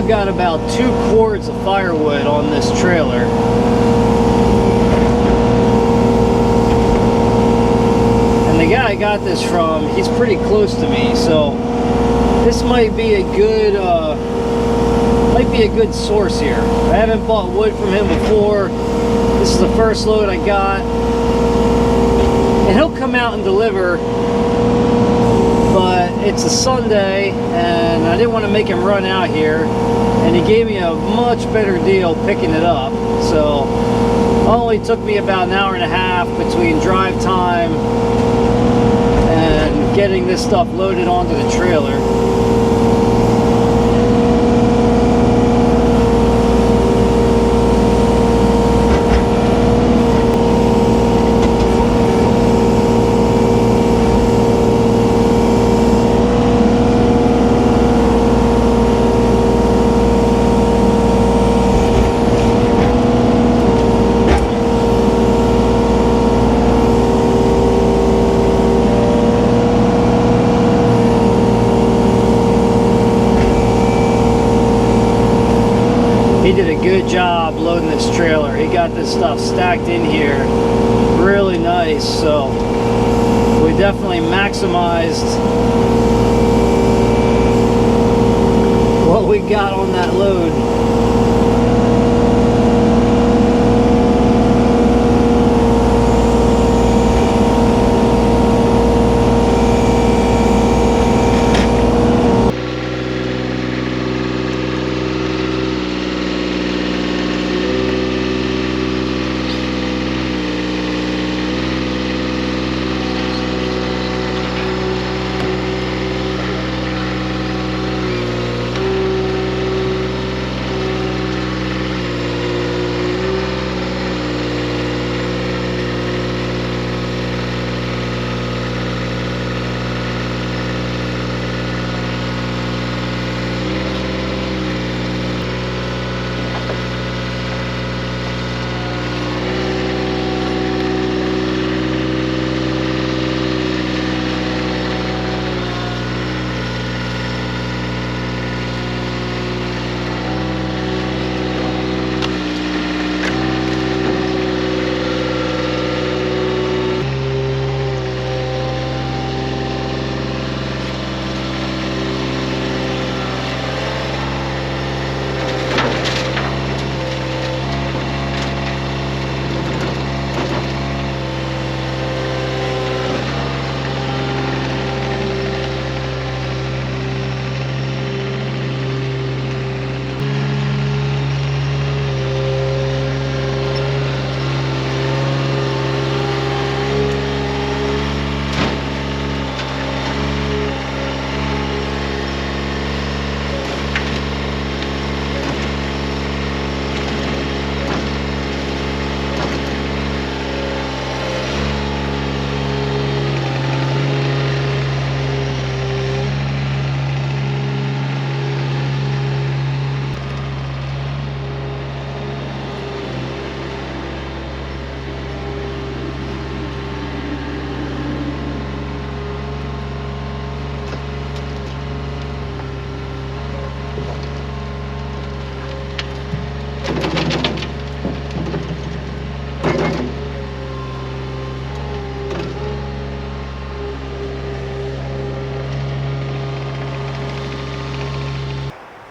got about 2 cords of firewood on this trailer. And the guy I got this from, he's pretty close to me, so this might be a good source here. I haven't bought wood from him before. This is the first load I got. And he'll come out and deliver, but it's a Sunday and I didn't want to make him run out here, and he gave me a much better deal picking it up. So it only took me about an hour and a half between drive time and getting this stuff loaded onto the trailer. He did a good job loading this trailer. He got this stuff stacked in here really nice, so we definitely maximized what we got on that load.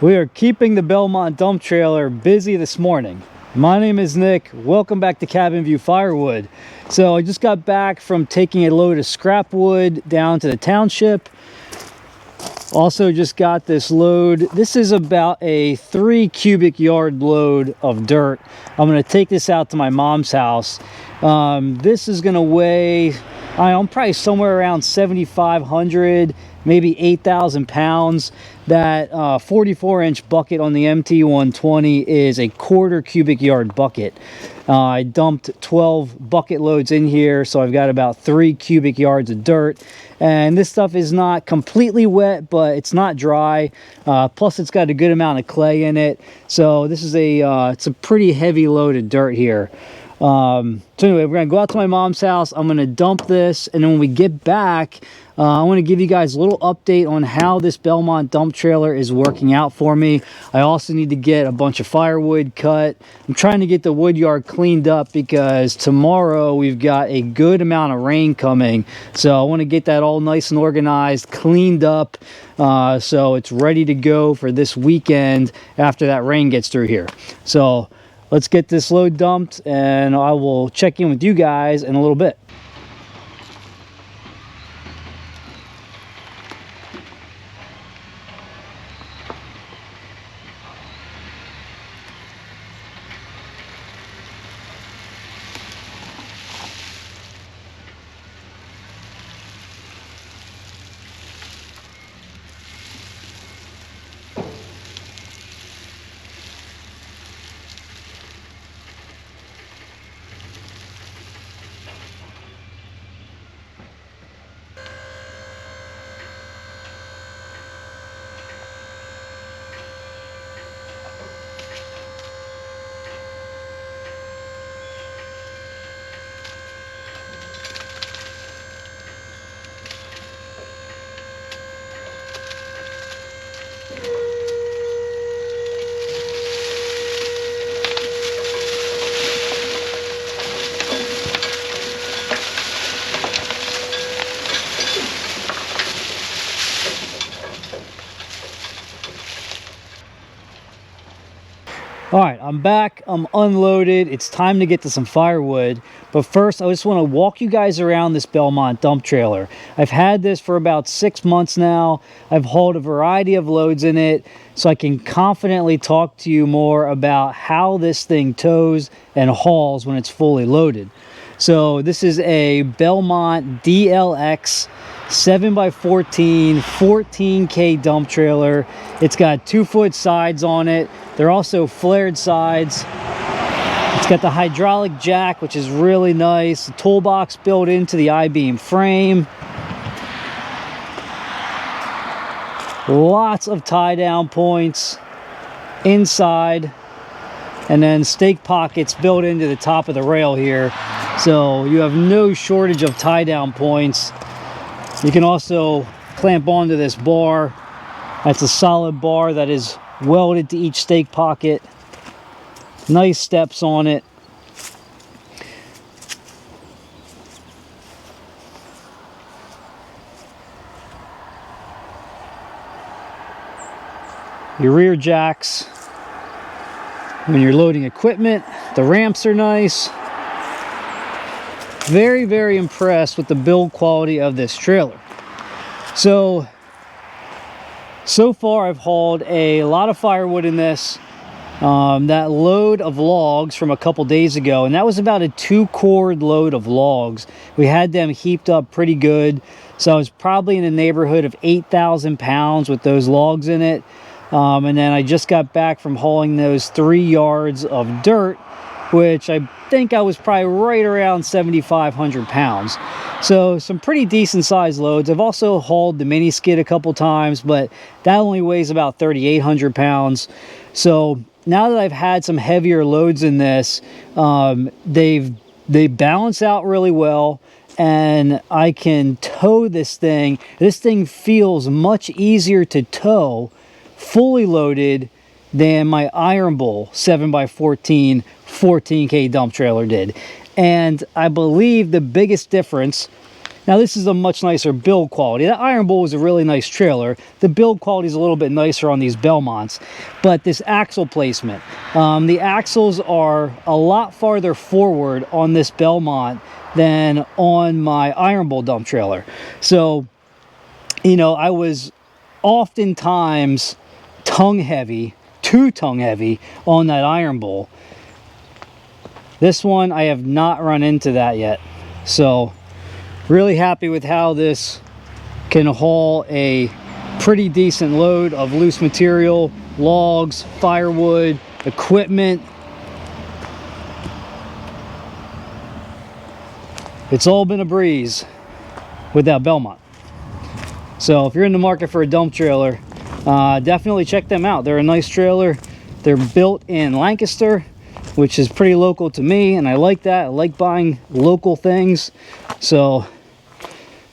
We are keeping the Belmont dump trailer busy this morning. My name is Nick. Welcome back to Cabin View Firewood. So I just got back from taking a load of scrap wood down to the township. Also just got this load. This is about a 3 cubic yard load of dirt. I'm going to take this out to my mom's house. This is going to weigh, I'm probably somewhere around 7,500, maybe 8,000 pounds. That 44-inch bucket on the MT120 is a 1/4 cubic yard bucket. I dumped 12 bucket loads in here, so I've got about 3 cubic yards of dirt. And this stuff is not completely wet, but it's not dry. Plus, it's got a good amount of clay in it. So this is it's a pretty heavy load of dirt here. So anyway, we're gonna go out to my mom's house. I'm gonna dump this, and then when we get back, I want to give you guys a little update on how this Belmont dump trailer is working out for me. I also need to get a bunch of firewood cut. I'm trying to get the wood yard cleaned up because tomorrow we've got a good amount of rain coming. So I want to get that all nice and organized, cleaned up, so it's ready to go for this weekend after that rain gets through here. So let's get this load dumped, and I will check in with you guys in a little bit. All right, I'm back, I'm unloaded. It's time to get to some firewood. But first, I just want to walk you guys around this Belmont dump trailer. I've had this for about 6 months now. I've hauled a variety of loads in it, so I can confidently talk to you more about how this thing tows and hauls when it's fully loaded. So this is a Belmont DLX 7x14 14K dump trailer. It's got 2-foot sides on it. They're also flared sides. It's got the hydraulic jack, which is really nice. The toolbox built into the I-beam frame. Lots of tie down points inside, and then stake pockets built into the top of the rail here. So you have no shortage of tie down points. You can also clamp onto this bar. That's a solid bar that is welded to each stake pocket. Nice steps on it. Your rear jacks when you're loading equipment. The ramps are nice. Very, very impressed with the build quality of this trailer. So far I've hauled a lot of firewood in this. That load of logs from a couple days ago, and that was about a 2-cord load of logs. We had them heaped up pretty good, so I was probably in the neighborhood of 8,000 pounds with those logs in it. And then I just got back from hauling those 3 yards of dirt, which I think I was probably right around 7,500 pounds. So some pretty decent sized loads. I've also hauled the mini skid a couple times, but that only weighs about 3,800 pounds. So now that I've had some heavier loads in this, they balance out really well, and I can tow this thing. This thing feels much easier to tow fully loaded than my Iron Bowl 7x14 14K dump trailer did. And I believe the biggest difference, now this is a much nicer build quality. That Iron Bowl was a really nice trailer. The build quality is a little bit nicer on these Belmonts, but this axle placement, the axles are a lot farther forward on this Belmont than on my Iron Bowl dump trailer. So, you know, I was oftentimes tongue heavy, too tongue heavy on that Iron Bowl. This one, I have not run into that yet. So really happy with how this can haul a pretty decent load of loose material, logs, firewood, equipment. It's all been a breeze with that Belmont. So if you're in the market for a dump trailer, definitely check them out. They're a nice trailer. They're built in Lancaster. which is pretty local to me, and I like that. I like buying local things. So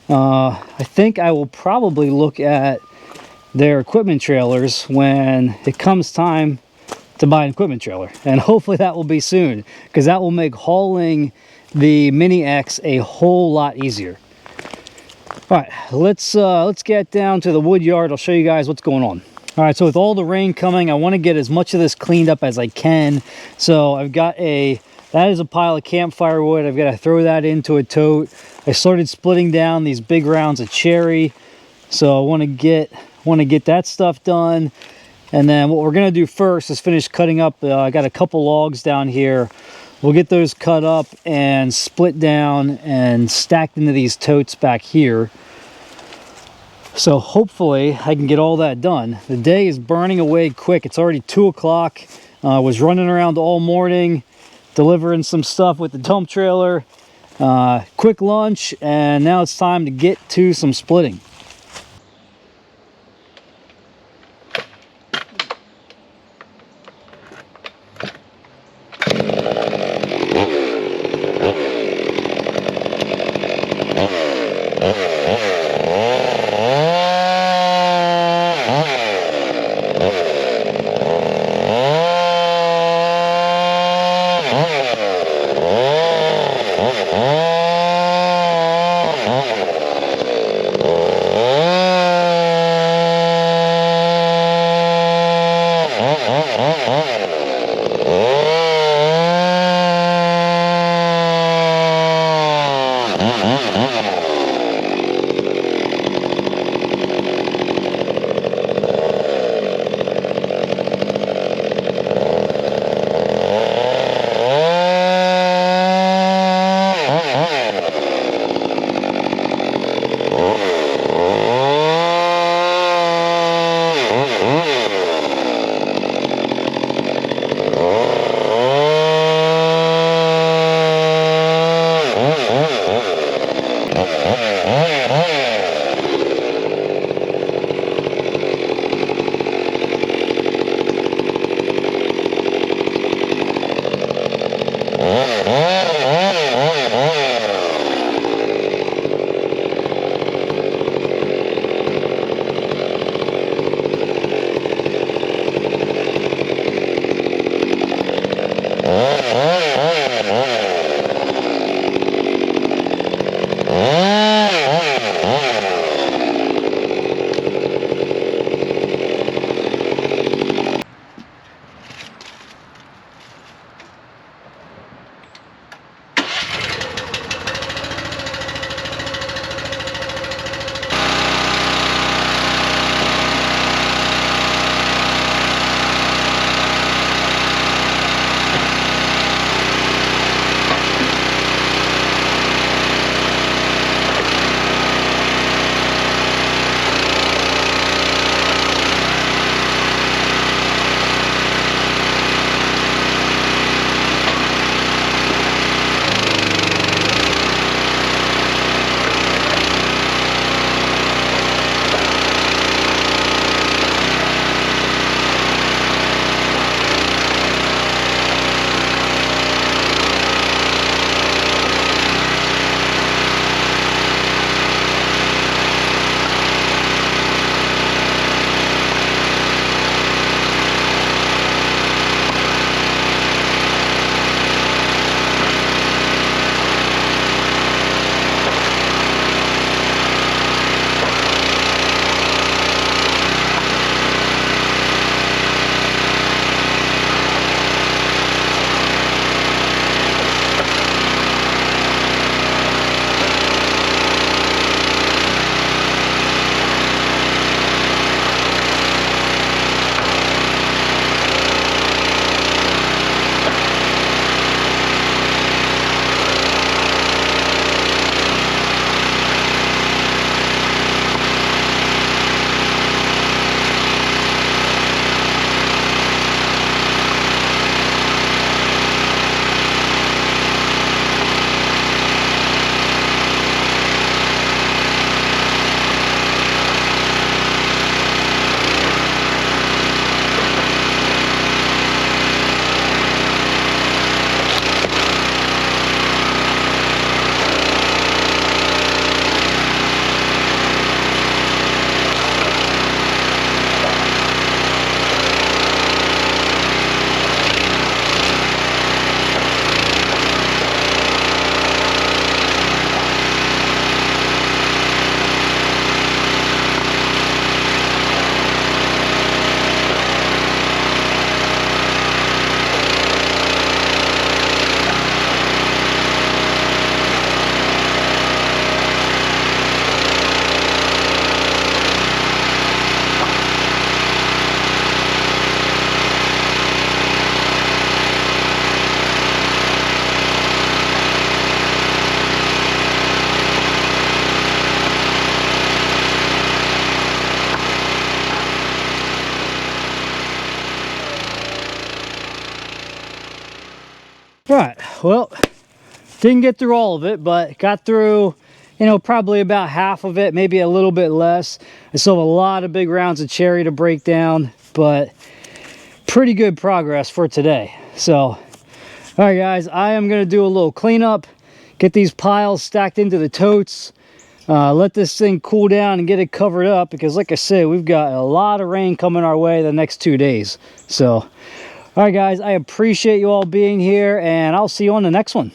I think I will probably look at their equipment trailers when it comes time to buy an equipment trailer, and hopefully that will be soon, because that will make hauling the Mini X a whole lot easier. All right, let's get down to the wood yard. I'll show you guys what's going on. All right, so with all the rain coming, I want to get as much of this cleaned up as I can. So I've got that is a pile of campfire wood. I've got to throw that into a tote. I started splitting down these big rounds of cherry, so I want to get that stuff done. And then what we're gonna do first is finish cutting up. I got a couple logs down here. We'll get those cut up and split down and stacked into these totes back here. So hopefully I can get all that done. The day is burning away quick. It's already 2 o'clock. I was running around all morning, delivering some stuff with the dump trailer. Quick lunch, and now it's time to get to some splitting. All right, well, didn't get through all of it, but got through, you know, probably about half of it, maybe a little bit less. I still have a lot of big rounds of cherry to break down, but pretty good progress for today. So, all right, guys, I am going to do a little cleanup, get these piles stacked into the totes, let this thing cool down and get it covered up, because like I said, we've got a lot of rain coming our way the next 2 days. So, all right, guys, I appreciate you all being here, and I'll see you on the next one.